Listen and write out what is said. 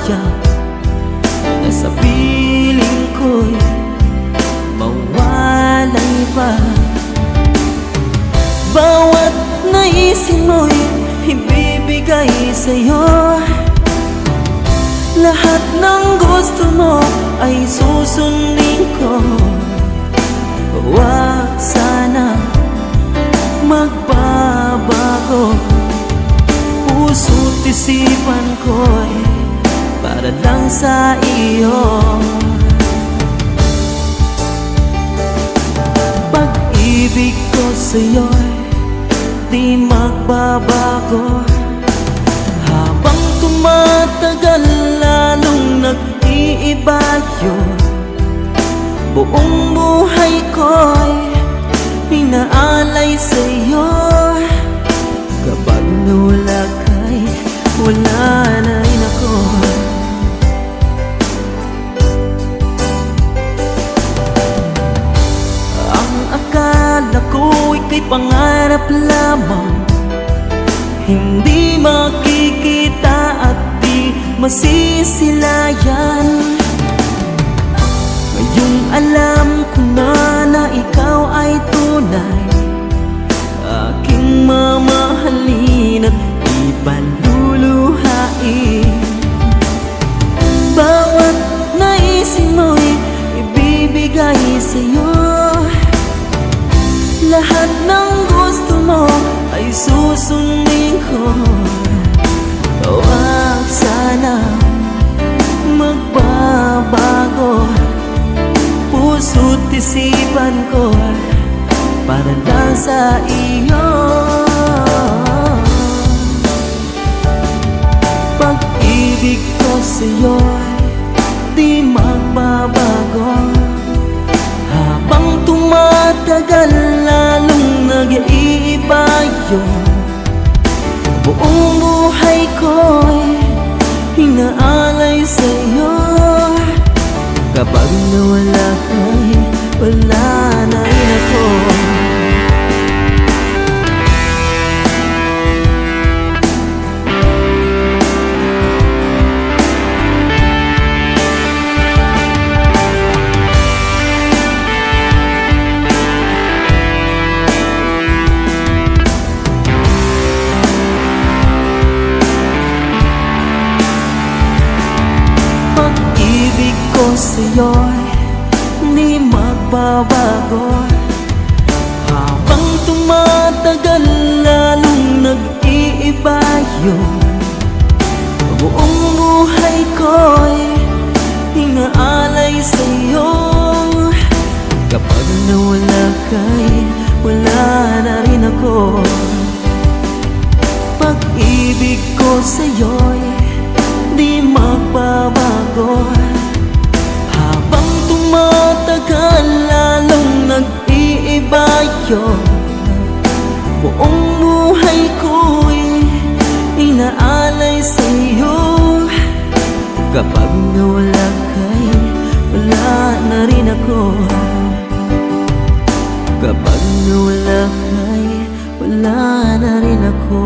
kaya na sa piling ko'y mawalay pa. Bawat naisin mo'y ibibigay sa'yo. Lahat ng gusto mo ay susundin ko. Huwag sana magbabago. Puso't isipan ko'y para lang sa iyo. Pag-ibig ko sa'yo'y di magbabago. Habang tumatagal lalong nag-iiba yun. Buong buhay ko'y inaalay sa'yo. Kapag nawala ka'y wala na rin ako. Ang akala ko ika'y pangarap lamang, hindi makikita at di masisilayan. Ngayong alam ko na ikaw ay tunay, aking mamahalin at ipanluluhain. Bawat naisin mo'y ibibigay sa'yo. Lahat ng gusto mo ay susundin ko. Huwag sana magbabago. Puso't isipan ko para lang sa iyo. Pag-ibig ko sa'yo'y di magbabago. Habang tumatagal lalong nag-iiba yun. Buong buhay ko'y inaalay sa'yo. Kapag nawala ka'y wala na rin ako. Pag-ibig ko sa'yo'y di magbabago. Habang tumatagal lalong nag-iiba yun. Buong buhay ko'y inaalay sa'yo. Kapag nawala ka'y wala na rin ako. Pag-ibig ko sa'yo'y di magbabago. Habang tumatagal lalong nag-iiba yun. Buong buhay ko'y inaalay sa'yo. Kapag nawala ka'y wala na rin ako. Kapag nawala ka'y wala na rin ako.